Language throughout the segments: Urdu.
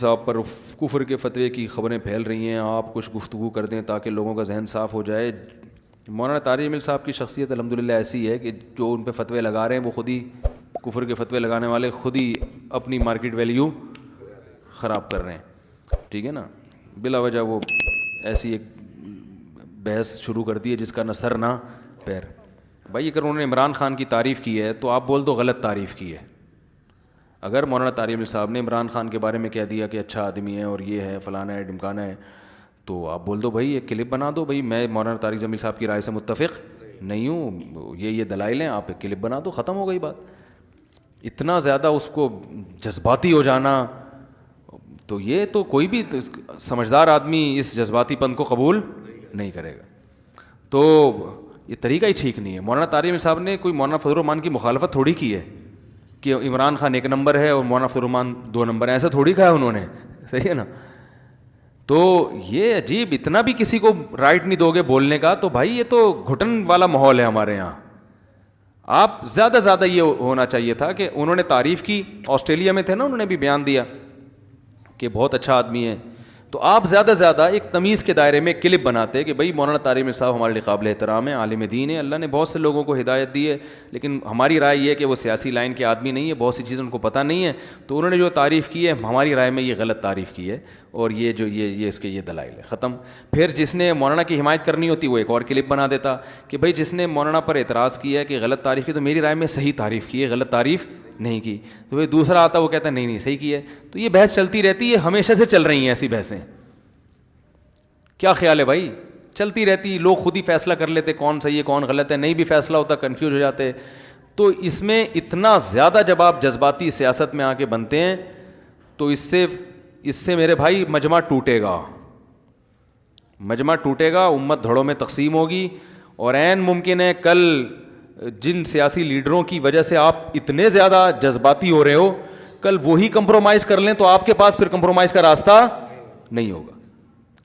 صاحب پر کفر کے فتوے کی خبریں پھیل رہی ہیں، آپ کچھ گفتگو کر دیں تاکہ لوگوں کا ذہن صاف ہو جائے۔ مولانا طارق جمیل صاحب کی شخصیت الحمدللہ ایسی ہے کہ جو ان پہ فتوے لگا رہے ہیں وہ خود ہی کفر کے فتوے لگانے والے خود ہی اپنی مارکیٹ ویلیو خراب کر رہے ہیں، ٹھیک ہے نا۔ بلا وجہ وہ ایسی ایک بحث شروع کر دی ہے جس کا نہ سر نہ پیر۔ بھائی اگر انہوں نے عمران خان کی تعریف کی ہے تو آپ بول دو غلط تعریف کی ہے۔ اگر مولانا طارق جمیل صاحب نے عمران خان کے بارے میں کہہ دیا کہ اچھا آدمی ہے اور یہ ہے فلانا ہے ڈمکانا ہے، تو آپ بول دو بھائی ایک کلپ بنا دو، بھائی میں مولانا طارق جمیل صاحب کی رائے سے متفق نہیں ہوں، یہ دلائل ہیں، آپ ایک کلپ بنا دو، ختم ہو گئی بات۔ اتنا زیادہ اس کو جذباتی ہو جانا، تو یہ تو کوئی بھی سمجھدار آدمی اس جذباتی پن کو قبول نہیں کرے گا، تو یہ طریقہ ہی ٹھیک نہیں ہے۔ مولانا طارق جمیل صاحب نے کوئی مولانا فضل الرحمان کی مخالفت تھوڑی کی ہے کہ عمران خان ایک نمبر ہے اور مولانا فضل الرحمان 2 نمبر ہے، ایسا تھوڑی کہا ہے انہوں نے، صحیح ہے نا۔ تو یہ عجیب، اتنا بھی کسی کو رائٹ نہیں دو گے بولنے کا، تو بھائی یہ تو گھٹن والا ماحول ہے ہمارے یہاں۔ آپ زیادہ زیادہ یہ ہونا چاہیے تھا کہ انہوں نے تعریف کی، آسٹریلیا میں تھے نا، انہوں نے بھی بیان دیا کہ بہت اچھا آدمی ہے، تو آپ زیادہ زیادہ ایک تمیز کے دائرے میں کلپ بناتے کہ بھائی مولانا طارق جمیل صاحب ہمارے لیے قابل احترام ہے، عالم دین ہے، اللہ نے بہت سے لوگوں کو ہدایت دی ہے، لیکن ہماری رائے یہ ہے کہ وہ سیاسی لائن کے آدمی نہیں ہے، بہت سی چیزیں ان کو پتہ نہیں ہے، تو انہوں نے جو تعریف کی ہے ہماری رائے میں یہ غلط تعریف کی ہے، اور یہ جو یہ اس کے یہ دلائل ہے، ختم۔ پھر جس نے مولانا کی حمایت کرنی ہوتی وہ ایک اور کلپ بنا دیتا کہ بھائی جس نے مولانا پر اعتراض کیا ہے کہ غلط تعریف کی، تو میری رائے میں صحیح تعریف کی ہے، غلط تعریف نہیں کی، تو بھائی دوسرا آتا وہ کہتا ہے نہیں صحیح کی ہے۔ تو یہ بحث چلتی رہتی ہے، ہمیشہ سے چل رہی ہیں ایسی بحثیں۔ کیا خیال ہے بھائی؟ چلتی رہتی، لوگ خود ہی فیصلہ کر لیتے کون صحیح ہے کون غلط ہے، نہیں بھی فیصلہ ہوتا کنفیوز ہو جاتے۔ تو اس میں اتنا زیادہ جب آپ جذباتی سیاست میں آ کے بنتے ہیں تو اس سے میرے بھائی مجمع ٹوٹے گا، مجمع ٹوٹے گا، امت دھڑوں میں تقسیم ہوگی، اور عین ممکن ہے کل جن سیاسی لیڈروں کی وجہ سے آپ اتنے زیادہ جذباتی ہو رہے ہو، کل وہی کمپرومائز کر لیں تو آپ کے پاس پھر کمپرومائز کا راستہ نہیں ہوگا۔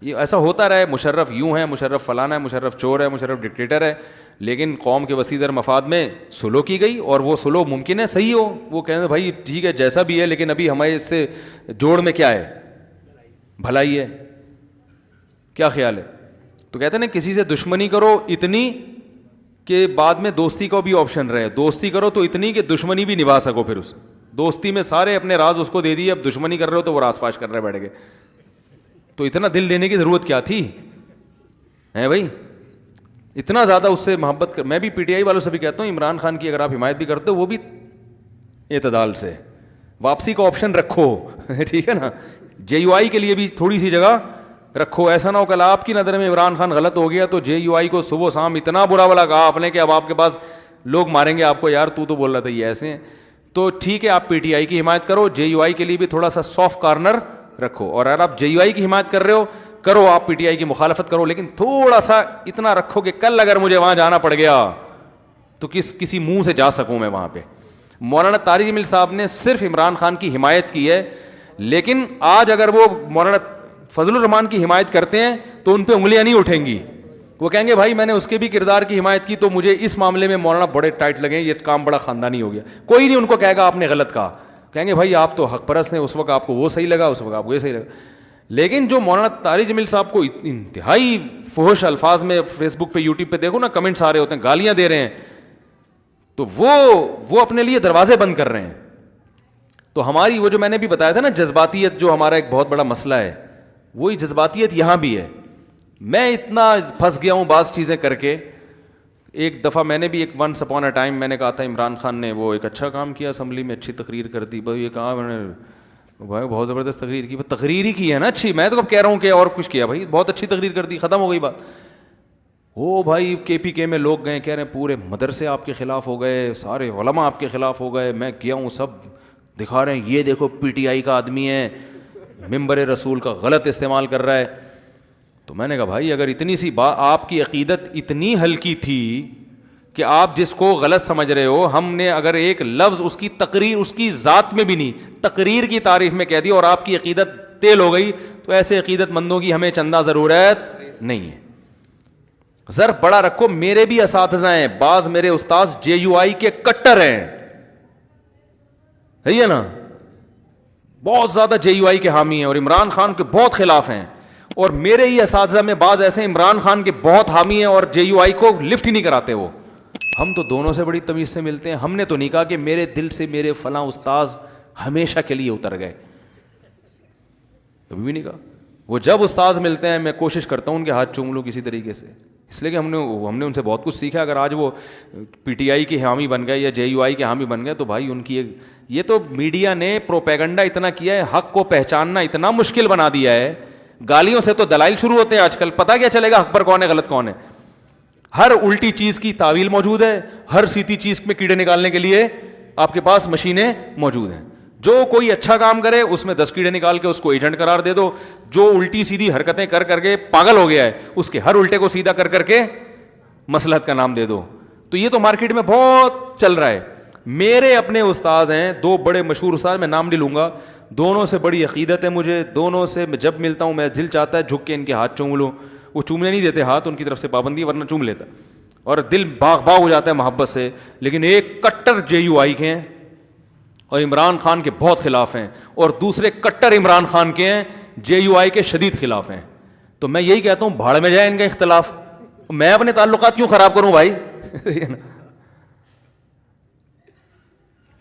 یہ ایسا ہوتا رہے، مشرف یوں ہے، مشرف فلانا ہے، مشرف چور ہے، مشرف ڈکٹیٹر ہے، لیکن قوم کے وسیع در مفاد میں سلو کی گئی، اور وہ سلو ممکن ہے صحیح ہو، وہ کہیں بھائی ٹھیک ہے جیسا بھی ہے، لیکن ابھی ہمیں اس سے جوڑ میں کیا ہے، بھلائی ہے۔ کیا خیال ہے؟ تو کہتے ہیں نا کسی سے دشمنی کرو اتنی کہ بعد میں دوستی کا بھی آپشن رہے، دوستی کرو تو اتنی کہ دشمنی بھی نبھا سکو، پھر اس دوستی میں سارے اپنے راز اس کو دے دیے، اب دشمنی کر رہے ہو تو وہ راز فاش کر رہے بیٹھ گئے، تو اتنا دل دینے کی ضرورت کیا تھی ہے بھائی؟ اتنا زیادہ اس سے محبت میں بھی پی ٹی آئی والوں سے بھی کہتا ہوں، عمران خان کی اگر آپ حمایت بھی کرتے ہو وہ بھی اعتدال سے، واپسی کا آپشن رکھو، ٹھیک ہے نا، جے یو آئی کے لیے بھی تھوڑی سی جگہ رکھو، ایسا نہ ہو کہ آپ کی نظر میں عمران خان غلط ہو گیا تو جے یو آئی کو صبح شام اتنا برا بلا کہا آپ نے کہ اب آپ کے پاس لوگ ماریں گے آپ کو، یار تو بول رہا تھا یہ ایسے ہیں۔ تو ٹھیک ہے آپ پی ٹی آئی کی حمایت کرو، جے یو آئی کے لیے بھی تھوڑا سا سافٹ کارنر رکھو، اور اگر آپ جے یو آئی کی حمایت کر رہے ہو کرو، آپ پی ٹی آئی کی مخالفت کرو، لیکن تھوڑا سا اتنا رکھو کہ کل اگر مجھے وہاں جانا پڑ گیا تو کسی منہ سے جا سکوں میں وہاں پہ۔ مولانا طارق جمیل صاحب نے صرف عمران خان کی حمایت کی ہے، لیکن آج اگر وہ مولانا فضل الرحمان کی حمایت کرتے ہیں تو ان پہ انگلیاں نہیں اٹھیں گی، وہ کہیں گے بھائی میں نے اس کے بھی کردار کی حمایت کی تو مجھے اس معاملے میں مولانا بڑے ٹائٹ لگے، یہ کام بڑا خاندانی ہو گیا۔ کوئی نہیں ان کو کہے گا آپ نے غلط کہا، کہیں گے بھائی آپ تو حق پرست ہیں، اس وقت آپ کو وہ صحیح لگا، اس وقت آپ کو یہ صحیح لگا۔ لیکن جو مولانا طارق جمیل صاحب کو انتہائی فحش الفاظ میں فیس بک پہ یوٹیوب پہ دیکھو نا کمنٹس آ رہے ہوتے ہیں، گالیاں دے رہے ہیں، تو وہ اپنے لیے دروازے بند کر رہے ہیں۔ تو ہماری وہ جو میں نے بھی بتایا تھا نا جذباتیت جو ہمارا ایک بہت بڑا مسئلہ ہے، وہی جذباتیت یہاں بھی ہے۔ میں اتنا پھنس گیا ہوں بعض چیزیں کر کے، ایک دفعہ میں نے بھی ایک ونس اپون اے ٹائم میں نے کہا تھا عمران خان نے وہ ایک اچھا کام کیا، اسمبلی میں اچھی تقریر کر دی، بھائی یہ کہا میں نے بھائی بہت زبردست تقریر کی، تقریر ہی کی ہے نا اچھی، میں تو اب کہہ رہا ہوں کہ اور کچھ کیا، بھائی بہت اچھی تقریر کر دی، ختم ہو گئی بات۔ او بھائی کے پی کے میں لوگ گئے کہہ رہے ہیں پورے مدرسے آپ کے خلاف ہو گئے، سارے علماء آپ کے خلاف ہو گئے، میں گیا ہوں سب دکھا رہے ہیں یہ دیکھو پی ٹی آئی کا آدمی ہے، ممبر رسول کا غلط استعمال کر رہا ہے۔ تو میں نے کہا بھائی اگر اتنی سی بات، آپ کی عقیدت اتنی ہلکی تھی کہ آپ جس کو غلط سمجھ رہے ہو، ہم نے اگر ایک لفظ اس کی تقریر اس کی ذات میں بھی نہیں، تقریر کی تعریف میں کہہ دی اور آپ کی عقیدت تیل ہو گئی، تو ایسے عقیدت مندوں کی ہمیں چندہ ضرورت نہیں ہے۔ ضرب بڑا رکھو، میرے بھی اساتذہ ہیں، بعض میرے استاذ جے یو آئی کے کٹر ہیں، ہے نا، بہت زیادہ JUI کے حامی ہیں اور عمران خان کے بہت خلاف ہیں. اور میرے ہی اساتذہ میں بعض ایسے عمران خان کے بہت حامی ہیں اور JUI کو لفٹ ہی نہیں کراتے. وہ ہم تو دونوں سے بڑی تمیز سے ملتے ہیں. ہم نے تو نہیں کہا کہ میرے دل سے میرے فلاں استاذ ہمیشہ کے لیے اتر گئے, کبھی بھی نہیں کہا. وہ جب استاذ ملتے ہیں میں کوشش کرتا ہوں ان کے ہاتھ چوم لوں کسی طریقے سے, اس لیے کہ ہم نے ان سے بہت کچھ سیکھا. اگر آج وہ PTI کی حامی بن گئے یا JUI کے حامی بن گئے تو بھائی ان کی یہ تو میڈیا نے پروپیگنڈا اتنا کیا ہے, حق کو پہچاننا اتنا مشکل بنا دیا ہے. گالیوں سے تو دلائل شروع ہوتے ہیں آج کل. پتہ کیا چلے گا حق پر کون ہے غلط کون ہے؟ ہر الٹی چیز کی تعویل موجود ہے, ہر سیدھی چیز میں کیڑے نکالنے کے لیے آپ کے پاس مشینیں موجود ہیں. جو کوئی اچھا کام کرے اس میں 10 کیڑے نکال کے اس کو ایجنٹ قرار دے دو. جو الٹی سیدھی حرکتیں کر کر کے پاگل ہو گیا ہے اس کے ہر الٹے کو سیدھا کر کر کے مصلحت کا نام دے دو. تو یہ تو مارکیٹ میں بہت چل رہا ہے. میرے اپنے استاذ ہیں 2 بڑے مشہور استاد, میں نام نہیں لوں گا, دونوں سے بڑی عقیدت ہے مجھے. دونوں سے میں جب ملتا ہوں میں دل چاہتا ہے جھک کے ان کے ہاتھ چوم لوں. وہ چومنے نہیں دیتے ہاتھ, ان کی طرف سے پابندی ہے, ورنہ چوم لیتا اور دل باغ باغ ہو جاتا ہے محبت سے. لیکن ایک کٹر JUI کے ہیں اور عمران خان کے بہت خلاف ہیں, اور دوسرے کٹر عمران خان کے ہیں, JUI کے شدید خلاف ہیں. تو میں یہی کہتا ہوں بھاڑ میں جائے ان کا اختلاف, میں اپنے تعلقات کیوں خراب کروں بھائی.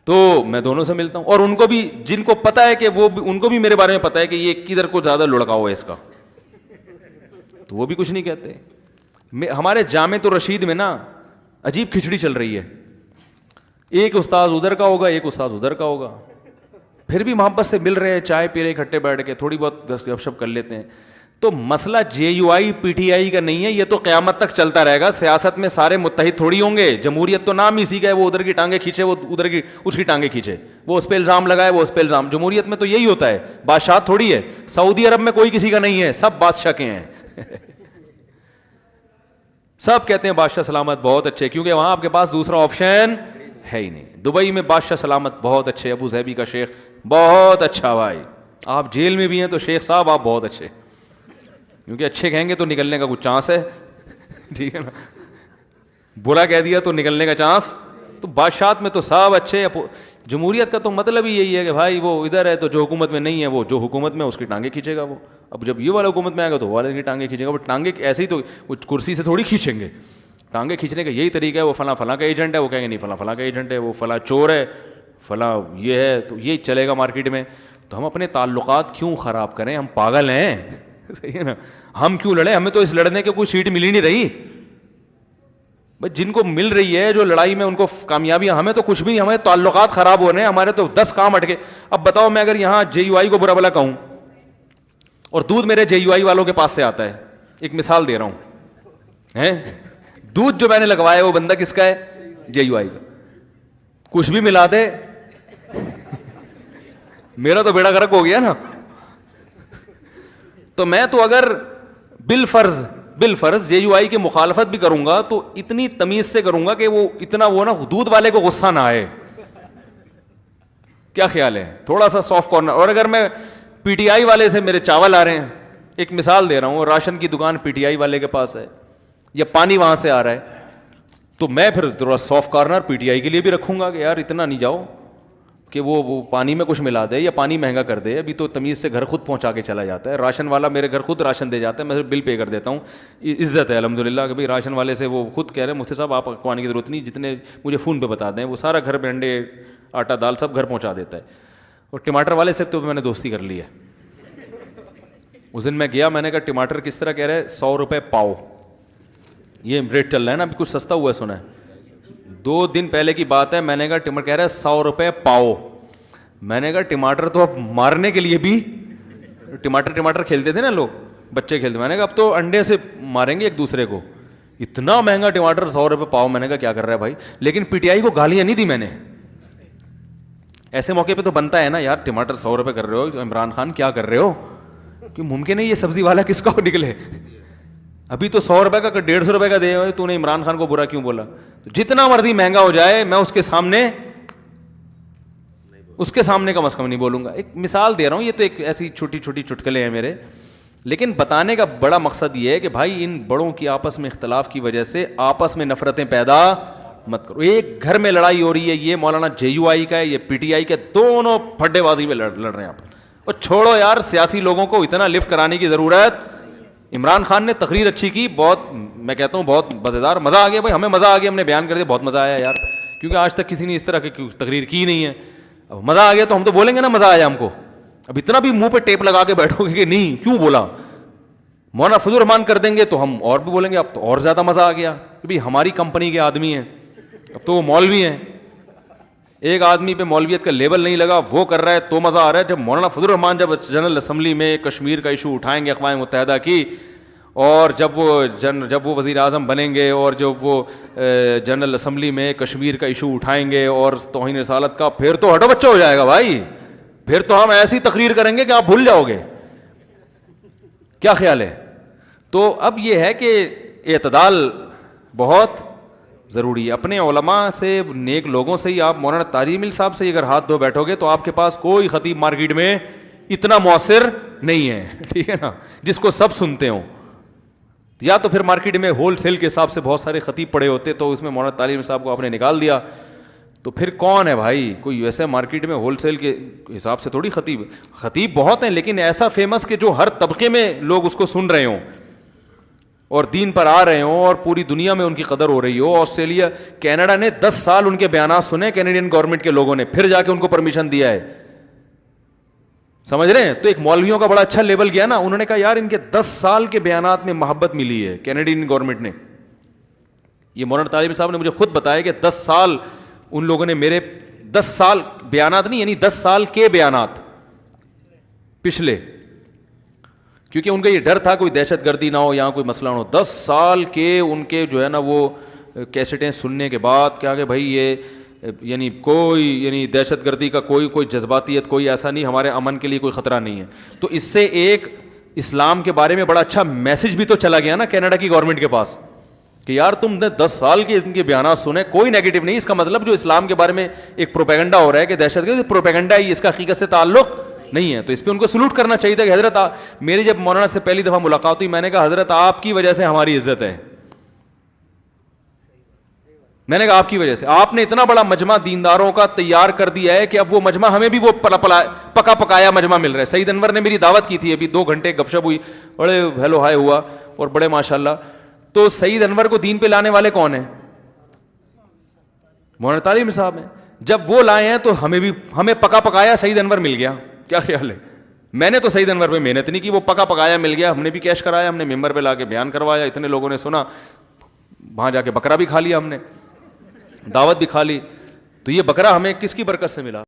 تو میں دونوں سے ملتا ہوں, اور ان کو بھی جن کو پتا ہے کہ وہ ان کو بھی میرے بارے میں پتا ہے کہ یہ کدھر کو زیادہ لڑکاؤ ہے اس کا, تو وہ بھی کچھ نہیں کہتے. ہمارے جامعۃ الرشید میں نا عجیب کھچڑی چل رہی ہے. ایک استاذ ادھر کا ہوگا, ایک استاذ ادھر کا ہوگا, پھر بھی محبت سے مل رہے ہیں, چائے پی رہے اکٹھے بیٹھ کے, تھوڑی بہت گپ شپ کر لیتے ہیں. تو مسئلہ JUI PTI کا نہیں ہے, یہ تو قیامت تک چلتا رہے گا. سیاست میں سارے متحد تھوڑی ہوں گے. جمہوریت تو نام اسی کا ہے, وہ ادھر کی ٹانگیں کھینچے, وہ ادھر کی اس کی ٹانگیں کھینچے, وہ اس پہ الزام لگائے, وہ اس پہ الزام. جمہوریت میں تو یہی ہوتا ہے, بادشاہ تھوڑی ہے. سعودی عرب میں کوئی کسی کا نہیں ہے, سب بادشاہ کے ہیں. سب کہتے ہیں بادشاہ سلامت بہت اچھے, کیونکہ وہاں آپ کے پاس دوسرا آپشن ہے ہی نہیں. دبئی میں بادشاہ سلامت بہت اچھے, ابو ظہبی کا شیخ بہت اچھا بھائی. آپ جیل میں بھی ہیں تو شیخ صاحب آپ بہت اچھے, کیونکہ اچھے کہیں گے تو نکلنے کا کچھ چانس ہے, ٹھیک ہے نا. برا کہہ دیا تو نکلنے کا چانس. تو بادشاہت میں تو سب اچھے. جمہوریت کا تو مطلب ہی یہی ہے کہ بھائی وہ ادھر ہے تو جو حکومت میں نہیں ہے وہ جو حکومت میں اس کی ٹانگیں کھینچے گا وہ. اب جب یہ والا حکومت میں آئے گا تو والے کی ٹانگیں کھینچے گا. وہ ٹانگیں ایسے ہی تو کرسی سے تھوڑی کھینچیں گے. ٹانگیں کھینچنے کا یہی طریقہ ہے, وہ فلاں فلاں کا ایجنٹ ہے, وہ کہیں گے نہیں فلاں فلاں کا ایجنٹ ہے, وہ فلاں چور ہے, فلاں یہ ہے, تو یہ چلے گا مارکیٹ میں. تو ہم اپنے تعلقات کیوں خراب کریں؟ ہم پاگل ہیں, صحیح ہے نا. ہم کیوں لڑیں؟ ہمیں تو اس لڑنے کی کوئی سیٹ مل ہی نہیں رہی. بھائی جن کو مل رہی ہے جو لڑائی میں ان کو کامیابیاں, ہمیں تو کچھ بھی نہیں. ہمارے تعلقات خراب ہو رہے ہیں, ہمارے تو 10 کام اٹکے. اب بتاؤ میں اگر یہاں JUI کو برا بھلا کہوں اور دودھ میرے JUI والوں کے پاس سے آتا ہے, ایک مثال دے رہا ہوں, دودھ جو میں نے لگوایا وہ بندہ کس کا ہے؟ JUI کا. کچھ بھی ملا دے میرا تو بیڑا غرق ہو گیا نا. تو میں تو اگر بالفرض JUI کی مخالفت بھی کروں گا تو اتنی تمیز سے کروں گا کہ وہ اتنا وہ نا دودھ والے کو غصہ نہ آئے. کیا خیال ہے؟ تھوڑا سا سافٹ کارنر. اور اگر میں PTI والے سے میرے چاول آ رہے ہیں, ایک مثال دے رہا ہوں, راشن کی دکان PTI والے کے پاس ہے یا پانی وہاں سے آ رہا ہے, تو میں پھر تھوڑا سافٹ کارنر PTI کے لیے بھی رکھوں گا کہ یار اتنا نہیں جاؤ کہ وہ پانی میں کچھ ملا دے یا پانی مہنگا کر دے. ابھی تو تمیز سے گھر خود پہنچا کے چلا جاتا ہے. راشن والا میرے گھر خود راشن دے جاتا ہے, میں بل پے کر دیتا ہوں. عزت ہے الحمدللہ کہ بھائی راشن والے سے وہ خود کہہ رہے ہیں مفتی صاحب آپ کو آنے کی ضرورت نہیں, جتنے مجھے فون پہ بتا دیں, وہ سارا گھر میں انڈے آٹا دال سب گھر پہنچا دیتا ہے. اور ٹماٹر والے سے تو میں نے دوستی کر لی ہے. اس دن میں گیا, میں نے کہا ٹماٹر کس طرح کہہ رہے ہیں؟ 100 روپے پاؤ, یہ ریٹ چل رہا ہے نا, ابھی کچھ سستا ہوا ہے سنا ہے. 2 دن پہلے کی بات ہے, میں نے کہا ٹماٹر کہہ رہا ہے 100 روپے پاؤ. میں نے کہا ٹماٹر تو اب مارنے کے لیے بھی, ٹماٹر کھیلتے تھے نا لوگ, بچے کھیلتے, میں نے کہا اب تو انڈے سے ماریں گے ایک دوسرے کو. اتنا مہنگا ٹماٹر 100 روپے پاؤ. میں نے کہا کیا کر رہا ہے بھائی. لیکن PTI کو گالیاں نہیں دی میں نے. ایسے موقع پہ تو بنتا ہے نا یار, ٹماٹر 100 روپے کر رہے ہو, عمران خان کیا کر رہے ہو, کہ ممکن ہے یہ سبزی والا کس کا نکلے. ابھی تو 100 روپے کا 150 روپے کا دے, تو نے عمران خان کو برا کیوں بولا. جتنا مرضی مہنگا ہو جائے میں اس کے سامنے کم از کم نہیں بولوں گا. ایک مثال دے رہا ہوں, یہ تو ایک ایسی چھوٹی چھوٹی چٹکلے ہیں میرے, لیکن بتانے کا بڑا مقصد یہ ہے کہ بھائی ان بڑوں کی آپس میں اختلاف کی وجہ سے آپس میں نفرتیں پیدا مت کرو. ایک گھر میں لڑائی ہو رہی ہے, یہ مولانا JUI کا ہے, یہ PTI کا, دونوں پھڈے بازی میں لڑ رہے ہیں آپ. اور چھوڑو یار, سیاسی لوگوں کو اتنا لفٹ کرانے کی ضرورت. عمران خان نے تقریر اچھی کی, بہت, میں کہتا ہوں بہت مزیدار, مزہ آ گیا بھائی, ہمیں مزہ آ گیا, ہم نے بیان کر دیا, بہت مزہ آیا یار, کیونکہ آج تک کسی نے اس طرح کی تقریر کی نہیں ہے. اب مزہ آ گیا تو ہم تو بولیں گے نا مزہ آیا ہم کو. اب اتنا بھی منہ پہ ٹیپ لگا کے بیٹھو گے کہ نہیں کیوں بولا, مولانا فضل الرحمان کر دیں گے تو ہم اور بھی بولیں گے اب تو اور زیادہ مزہ آ گیا, کہ ہماری کمپنی کے آدمی ہیں, اب تو وہ مولوی ہیں. ایک آدمی پہ مولویت کا لیبل نہیں لگا, وہ کر رہا ہے تو مزہ آ رہا ہے. جب مولانا فضل الرحمان جب جنرل اسمبلی میں کشمیر کا ایشو اٹھائیں گے اقوام متحدہ کی, اور جب وہ وزیر اعظم بنیں گے, اور جب وہ جنرل اسمبلی میں کشمیر کا ایشو اٹھائیں گے اور توہین رسالت کا, پھر تو ہٹو بچہ ہو جائے گا بھائی. پھر تو ہم ایسی تقریر کریں گے کہ آپ بھول جاؤ گے. کیا خیال ہے؟ تو اب یہ ہے کہ اعتدال بہت ضروری ہے. اپنے علماء سے, نیک لوگوں سے ہی آپ, مولانا طارق مل صاحب سے اگر ہاتھ دھو بیٹھو گے تو آپ کے پاس کوئی خطیب مارکیٹ میں اتنا مؤثر نہیں ہے, ٹھیک ہے نا, جس کو سب سنتے ہوں. یا تو پھر مارکیٹ میں ہول سیل کے حساب سے بہت سارے خطیب پڑے ہوتے, تو اس میں مولانا طارق مل صاحب کو آپ نے نکال دیا, تو پھر کون ہے بھائی؟ کوئی ویسے مارکیٹ میں ہول سیل کے حساب سے تھوڑی خطیب بہت ہیں, لیکن ایسا فیمس کہ جو ہر طبقے میں لوگ اس کو سن رہے ہوں اور دین پر آ رہے ہوں اور پوری دنیا میں ان کی قدر ہو رہی ہو. آسٹریلیا, کینیڈا نے 10 سال ان کے بیانات سنے, کینیڈین گورنمنٹ کے لوگوں نے, پھر جا کے ان کو پرمیشن دیا ہے. سمجھ رہے ہیں؟ تو ایک مولویوں کا بڑا اچھا لیبل گیا نا, انہوں نے کہا یار ان کے 10 سال کے بیانات میں محبت ملی ہے کینیڈین گورنمنٹ نے. یہ مولانا طالب صاحب نے مجھے خود بتایا کہ 10 سال ان لوگوں نے میرے 10 سال بیانات نہیں, یعنی 10 سال کے بیانات پچھلے, کیونکہ ان کا یہ ڈر تھا کوئی دہشت گردی نہ ہو, یہاں کوئی مسئلہ نہ ہو. 10 سال کے ان کے جو ہے نا وہ کیسٹیں سننے کے بعد کیا کہ بھائی یہ یعنی کوئی دہشت گردی کا کوئی جذباتیت کوئی ایسا نہیں, ہمارے امن کے لیے کوئی خطرہ نہیں ہے. تو اس سے ایک اسلام کے بارے میں بڑا اچھا میسج بھی تو چلا گیا نا کینیڈا کی گورنمنٹ کے پاس, کہ یار تم نے 10 سال کے ان کے بیانات سنے, کوئی نیگیٹو نہیں. اس کا مطلب جو اسلام کے بارے میں ایک پروپیگنڈا ہو رہا ہے کہ دہشت گردی پروپیگنڈا ہی, اس کا حقیقت سے تعلق نہیں ہے. تو اس پہ ان کو سلوٹ کرنا چاہیے تھا کہ حضرت میری جب مولانا سے پہلی دفعہ ملاقات ہوئی, میں نے کہا حضرت آپ کی وجہ سے ہماری عزت ہے. میں نے کہا آپ کی وجہ سے, آپ نے اتنا بڑا مجمع دینداروں کا تیار کر دیا ہے کہ اب وہ مجمع ہمیں بھی وہ پکا پکایا مجمع مل رہا ہے. سعید انور نے میری دعوت کی تھی, ابھی 2 گھنٹے گپ شپ ہوئی, بڑے ہیلو ہائے ہوا اور بڑے ماشاءاللہ. تو سعید انور کو دین پہ لانے والے کون ہیں؟ مولانا طارق صاحب ہیں. جب وہ لائے ہیں تو ہمیں پکا پکایا سعید انور مل گیا. کیا خیال ہے؟ میں نے تو سعید انور پہ محنت نہیں کی, وہ پکا پکایا مل گیا, ہم نے بھی کیش کرایا, ہم نے ممبر پہ لا کے بیان کروایا, اتنے لوگوں نے سنا, وہاں جا کے بکرا بھی کھا لیا, ہم نے دعوت بھی کھا لی. تو یہ بکرا ہمیں کس کی برکت سے ملا؟